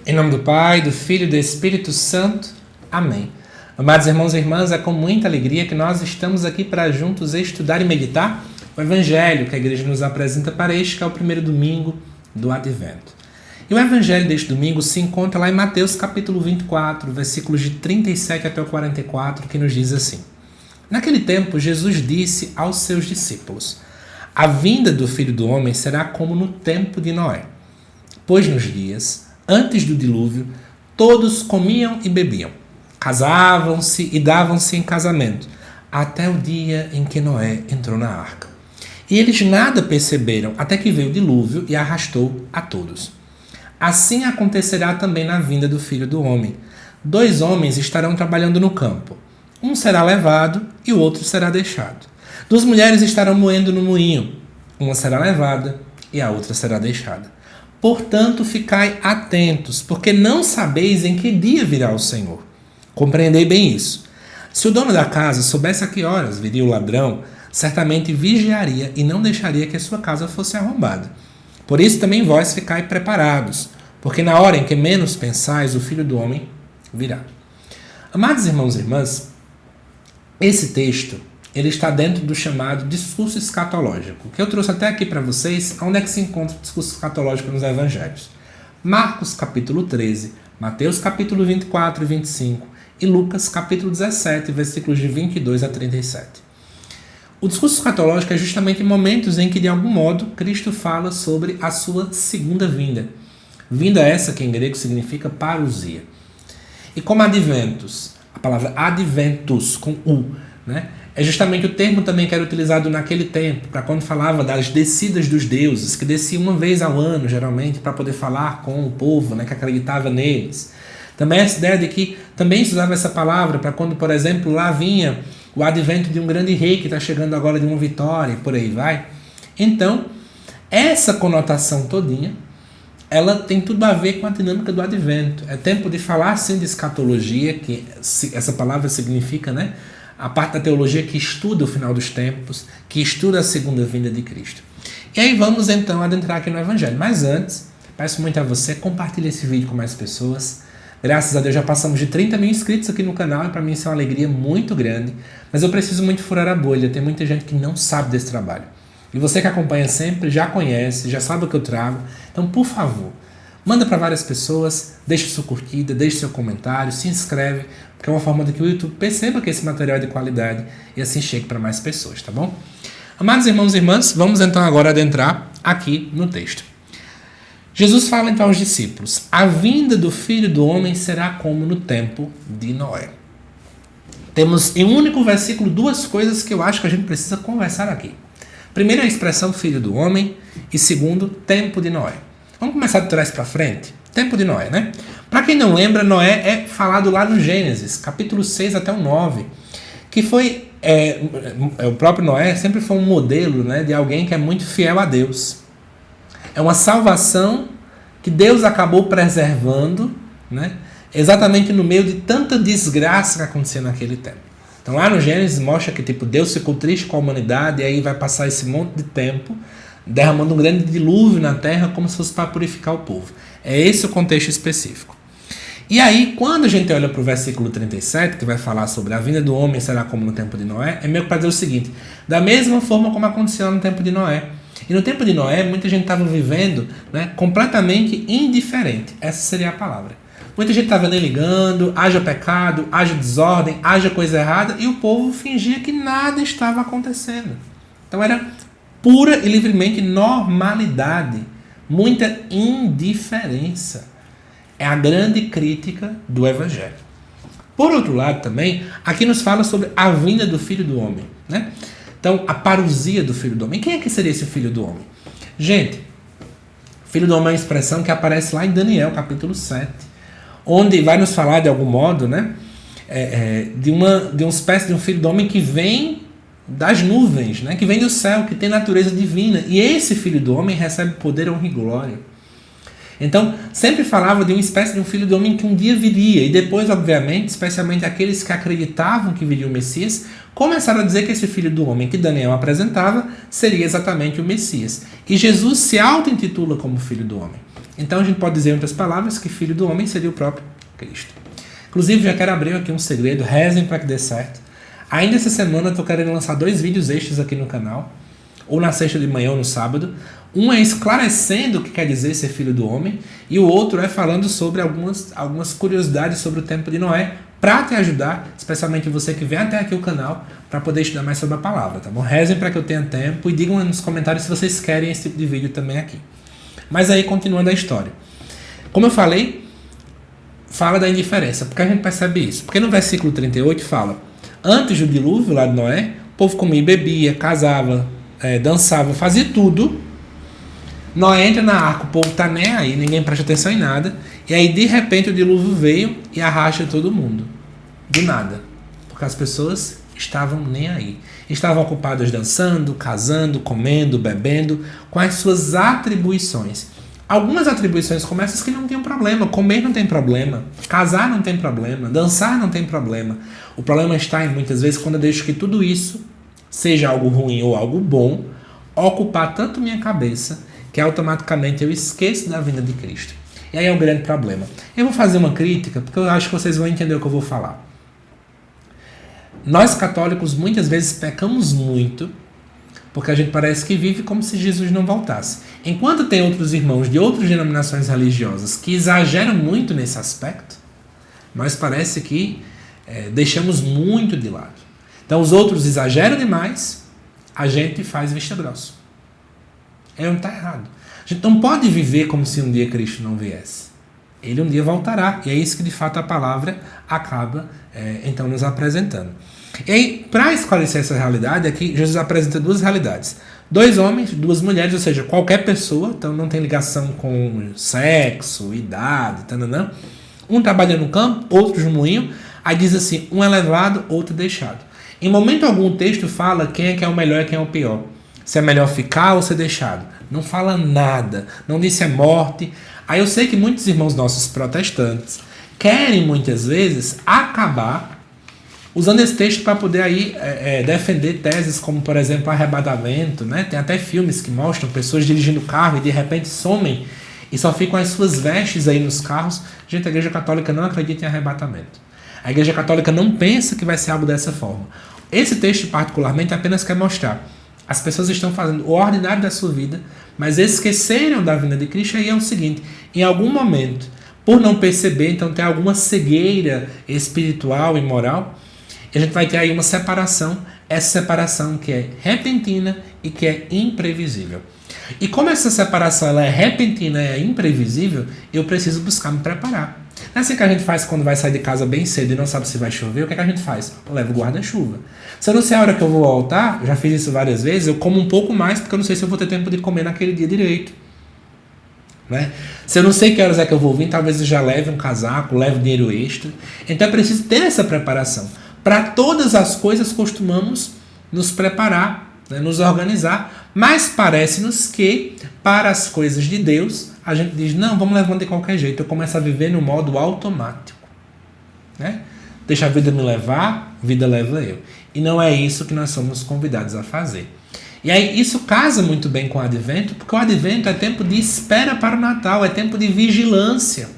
Em nome do Pai, do Filho e do Espírito Santo. Amém. Amados irmãos e irmãs, é com muita alegria que nós estamos aqui para juntos estudar e meditar o Evangelho que a Igreja nos apresenta para este, que é o primeiro domingo do Advento. E o Evangelho deste domingo se encontra lá em Mateus capítulo 24, versículos de 37 até o 44, que nos diz assim: Naquele tempo, Jesus disse aos seus discípulos: A vinda do Filho do Homem será como no tempo de Noé. Pois nos dias antes do dilúvio, todos comiam e bebiam, casavam-se e davam-se em casamento, até o dia em que Noé entrou na arca. E eles nada perceberam, até que veio o dilúvio e arrastou a todos. Assim acontecerá também na vinda do Filho do Homem. 2 homens estarão trabalhando no campo. Um será levado e o outro será deixado. 2 mulheres estarão moendo no moinho. Uma será levada e a outra será deixada. Portanto, ficai atentos, porque não sabeis em que dia virá o Senhor. Compreendei bem isso. Se o dono da casa soubesse a que horas viria o ladrão, certamente vigiaria e não deixaria que a sua casa fosse arrombada. Por isso também vós ficai preparados, porque na hora em que menos pensais, o Filho do Homem virá. Amados irmãos e irmãs, esse texto ele está dentro do chamado discurso escatológico, que eu trouxe até aqui para vocês, onde é que se encontra o discurso escatológico nos evangelhos. Marcos capítulo 13, Mateus capítulo 24 e 25 e Lucas capítulo 17, versículos de 22 a 37. O discurso escatológico é justamente momentos em que, de algum modo, Cristo fala sobre a sua segunda vinda. Vinda essa que em grego significa parousia. E como adventus, a palavra adventus com U, né? É justamente o termo também que era utilizado naquele tempo, para quando falava das descidas dos deuses, que desciam uma vez ao ano, geralmente, para poder falar com o povo, né, que acreditava neles. Também essa ideia de que também se usava essa palavra para quando, por exemplo, lá vinha o advento de um grande rei que está chegando agora de uma vitória e por aí vai. Então, essa conotação todinha, ela tem tudo a ver com a dinâmica do advento. É tempo de falar, sim, de escatologia, que essa palavra significa, né, a parte da teologia que estuda o final dos tempos, que estuda a segunda vinda de Cristo. E aí vamos então adentrar aqui no Evangelho. Mas antes, peço muito a você, compartilhe esse vídeo com mais pessoas. Graças a Deus já passamos de 30 mil inscritos aqui no canal e para mim isso é uma alegria muito grande. Mas eu preciso muito furar a bolha, tem muita gente que não sabe desse trabalho. E você que acompanha sempre, já conhece, já sabe o que eu trago. Então, por favor, manda para várias pessoas, deixe sua curtida, deixe seu comentário, se inscreve, porque é uma forma de que o YouTube perceba que esse material é de qualidade e assim chegue para mais pessoas, tá bom? Amados irmãos e irmãs, vamos então agora adentrar aqui no texto. Jesus fala então aos discípulos: A vinda do Filho do Homem será como no tempo de Noé. Temos em um único versículo 2 coisas que eu acho que a gente precisa conversar aqui. Primeiro, a expressão Filho do Homem e segundo, tempo de Noé. Vamos começar de trás para frente? Tempo de Noé, né? Para quem não lembra, Noé é falado lá no Gênesis, capítulo 6 até o 9, que foi, o próprio Noé sempre foi um modelo, né, de alguém que é muito fiel a Deus. É uma salvação que Deus acabou preservando, né, exatamente no meio de tanta desgraça que acontecia naquele tempo. Então lá no Gênesis mostra que tipo, Deus ficou triste com a humanidade e aí vai passar esse monte de tempo derramando um grande dilúvio na terra como se fosse para purificar o povo. É esse o contexto específico. E aí, quando a gente olha para o versículo 37, que vai falar sobre a vinda do homem será como no tempo de Noé, é meio que para dizer o seguinte: da mesma forma como aconteceu no tempo de Noé. E no tempo de Noé, muita gente estava vivendo, né, completamente indiferente. Essa seria a palavra. Muita gente estava nem ligando, haja pecado, haja desordem, haja coisa errada, e o povo fingia que nada estava acontecendo. Então era pura e livremente normalidade, muita indiferença. É a grande crítica do Evangelho. Por outro lado também, aqui nos fala sobre a vinda do Filho do Homem, né? Então, a parousia do Filho do Homem. Quem é que seria esse Filho do Homem? Gente, Filho do Homem é uma expressão que aparece lá em Daniel, capítulo 7, onde vai nos falar, de algum modo, né, de uma espécie de um Filho do Homem que vem das nuvens, né, que vem do céu, que tem natureza divina. E esse Filho do Homem recebe poder, honra e glória. Então, sempre falava de uma espécie de um Filho do Homem que um dia viria. E depois, obviamente, especialmente aqueles que acreditavam que viria o Messias, começaram a dizer que esse Filho do Homem que Daniel apresentava seria exatamente o Messias. E Jesus se auto-intitula como Filho do Homem. Então a gente pode dizer em outras palavras que filho do homem seria o próprio Cristo. Inclusive, já quero abrir aqui um segredo, rezem para que dê certo. Ainda essa semana eu estou querendo lançar 2 vídeos extras aqui no canal, ou na sexta de manhã ou no sábado. Um é esclarecendo o que quer dizer ser filho do homem, e o outro é falando sobre algumas curiosidades sobre o tempo de Noé, para te ajudar, especialmente você que vem até aqui o canal, para poder estudar mais sobre a palavra, tá bom? Rezem para que eu tenha tempo e digam nos comentários se vocês querem esse tipo de vídeo também aqui. Mas aí, continuando a história. Como eu falei, fala da indiferença. Por que a gente percebe isso? Porque no versículo 38 fala: antes do dilúvio lá de Noé, o povo comia e bebia, casava, dançava, fazia tudo. Noé entra na arca, o povo tá nem aí, ninguém presta atenção em nada. E aí, de repente, o dilúvio veio e arrasta todo mundo. Do nada. Porque as pessoas estavam nem aí. Estavam ocupadas dançando, casando, comendo, bebendo, com as suas atribuições. Algumas atribuições como essas que não tinham problema. Comer não tem problema. Casar não tem problema. Dançar não tem problema. O problema está em, muitas vezes, quando eu deixo que tudo isso, seja algo ruim ou algo bom, ocupar tanto minha cabeça que automaticamente eu esqueço da vinda de Cristo. E aí é um grande problema. Eu vou fazer uma crítica, porque eu acho que vocês vão entender o que eu vou falar. Nós católicos muitas vezes pecamos muito, porque a gente parece que vive como se Jesus não voltasse. Enquanto tem outros irmãos de outras denominações religiosas que exageram muito nesse aspecto, nós parece que deixamos muito de lado. Então os outros exageram demais, a gente faz vista grossa. Não está errado. A gente não pode viver como se um dia Cristo não viesse. Ele um dia voltará. E é isso que de fato a palavra acaba então nos apresentando. E aí, para esclarecer essa realidade, aqui Jesus apresenta 2 realidades. 2 homens, 2 mulheres, ou seja, qualquer pessoa, então não tem ligação com sexo, idade, tananã. Um trabalha no campo, outro no moinho. Aí diz assim, um é levado, outro deixado. Em momento algum o texto fala quem é que é o melhor e quem é o pior. Se é melhor ficar ou ser deixado. Não fala nada. Não diz se é morte. Aí eu sei que muitos irmãos nossos protestantes querem muitas vezes acabar usando esse texto para poder aí defender teses como, por exemplo, arrebatamento, né? Tem até filmes que mostram pessoas dirigindo carro e de repente somem e só ficam as suas vestes aí nos carros. Gente, a Igreja Católica não acredita em arrebatamento. A Igreja Católica não pensa que vai ser algo dessa forma. Esse texto particularmente apenas quer mostrar: as pessoas estão fazendo o ordinário da sua vida, mas esqueceram da vinda de Cristo. Aí é o seguinte: em algum momento, por não perceber, então tem alguma cegueira espiritual e moral, e a gente vai ter aí uma separação, essa separação que é repentina e que é imprevisível. E como essa separação ela é repentina e é imprevisível, eu preciso buscar me preparar. Não é assim que a gente faz quando vai sair de casa bem cedo e não sabe se vai chover. O que é que a gente faz? Eu levo o guarda-chuva. Se eu não sei a hora que eu vou voltar, já fiz isso várias vezes, eu como um pouco mais porque eu não sei se eu vou ter tempo de comer naquele dia direito. Né? Se eu não sei que horas é que eu vou vir, talvez eu já leve um casaco, leve dinheiro extra. Então é preciso ter essa preparação. Para todas as coisas costumamos nos preparar, né, nos organizar, mas parece-nos que para as coisas de Deus a gente diz, não, vamos levando de qualquer jeito. Eu começo a viver no modo automático. Né? Deixa a vida me levar, vida leva eu. E não é isso que nós somos convidados a fazer. E aí isso casa muito bem com o Advento, porque o Advento é tempo de espera para o Natal, é tempo de vigilância.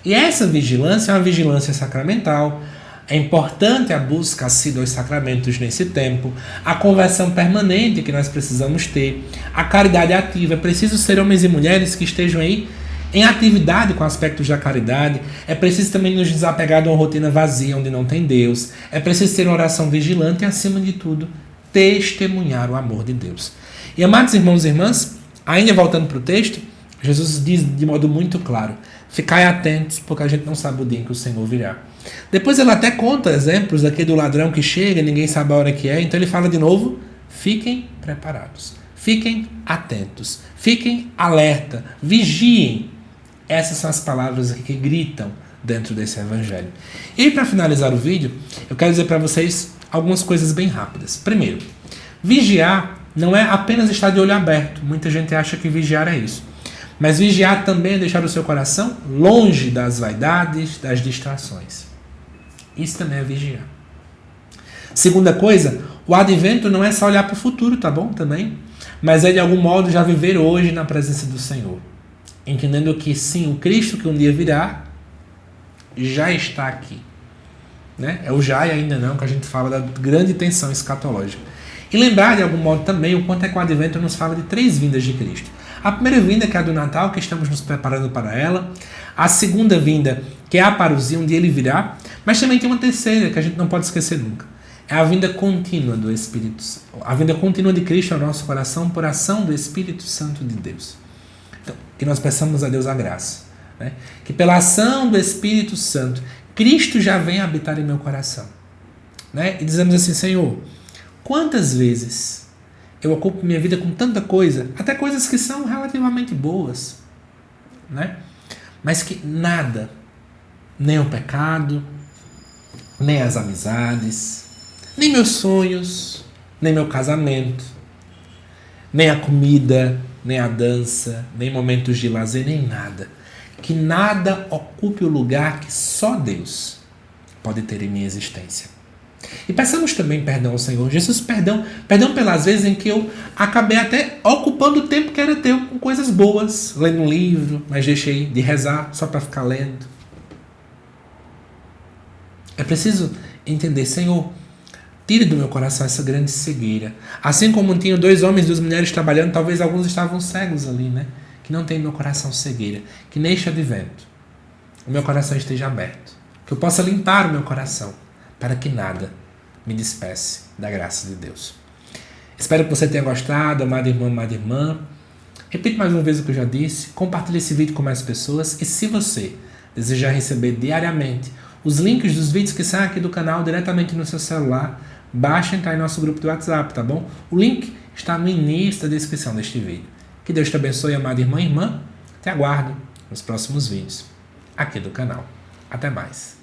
E essa vigilância é uma vigilância sacramental. É importante a busca assídua aos sacramentos nesse tempo, a conversão permanente que nós precisamos ter, a caridade ativa. É preciso ser homens e mulheres que estejam aí em atividade com aspectos da caridade. É preciso também nos desapegar de uma rotina vazia onde não tem Deus. É preciso ter uma oração vigilante e, acima de tudo, testemunhar o amor de Deus. E, amados irmãos e irmãs, ainda voltando para o texto, Jesus diz de modo muito claro: ficai atentos, porque a gente não sabe o dia em que o Senhor virá. Depois ele até conta exemplos aqui do ladrão que chega, ninguém sabe a hora que é. Então ele fala de novo: fiquem preparados, fiquem atentos, fiquem alerta, vigiem. Essas são as palavras aqui que gritam dentro desse evangelho. E para finalizar o vídeo, eu quero dizer para vocês algumas coisas bem rápidas. Primeiro, vigiar não é apenas estar de olho aberto. Muita gente acha que vigiar é isso. Mas vigiar também é deixar o seu coração longe das vaidades, das distrações. Isso também é vigiar. Segunda coisa, o advento não é só olhar para o futuro, tá bom? Também. Mas é de algum modo já viver hoje na presença do Senhor. entendendo que sim, o Cristo que um dia virá já está aqui. Né? É o já e ainda não que a gente fala da grande tensão escatológica. E lembrar de algum modo também o quanto é que o Advento nos fala de 3 vindas de Cristo. A primeira vinda, que é a do Natal, que estamos nos preparando para ela. A segunda vinda, que é a parousia, onde ele virá. Mas também tem uma terceira, que a gente não pode esquecer nunca. É a vinda contínua do Espírito Santo. A vinda contínua de Cristo ao nosso coração por ação do Espírito Santo de Deus. Então, que nós peçamos a Deus a graça. Né? Que pela ação do Espírito Santo, Cristo já vem habitar em meu coração. Né? E dizemos assim, Senhor, quantas vezes eu ocupo minha vida com tanta coisa, até coisas que são relativamente boas, né? Mas que nada, nem o pecado, nem as amizades, nem meus sonhos, nem meu casamento, nem a comida, nem a dança, nem momentos de lazer, nem nada. Que nada ocupe o lugar que só Deus pode ter em minha existência. E peçamos também perdão ao Senhor Jesus, perdão pelas vezes em que eu acabei até ocupando o tempo que era teu com coisas boas, lendo um livro, mas deixei de rezar só para ficar lendo. É preciso entender, Senhor, tire do meu coração essa grande cegueira. Assim como tinham 2 homens e 2 mulheres trabalhando, talvez alguns estavam cegos ali, né? Que não tem no meu coração cegueira. Que neste advento o meu coração esteja aberto. Que eu possa limpar o meu coração para que nada me despeça da graça de Deus. Espero que você tenha gostado, amada irmã, amada irmã. Repito mais uma vez o que eu já disse. Compartilhe esse vídeo com mais pessoas. E se você desejar receber diariamente os links dos vídeos que saem aqui do canal diretamente no seu celular, basta entrar em nosso grupo do WhatsApp, tá bom? O link está no início da descrição deste vídeo. Que Deus te abençoe, amada irmã e irmã. Te aguardo nos próximos vídeos aqui do canal. Até mais.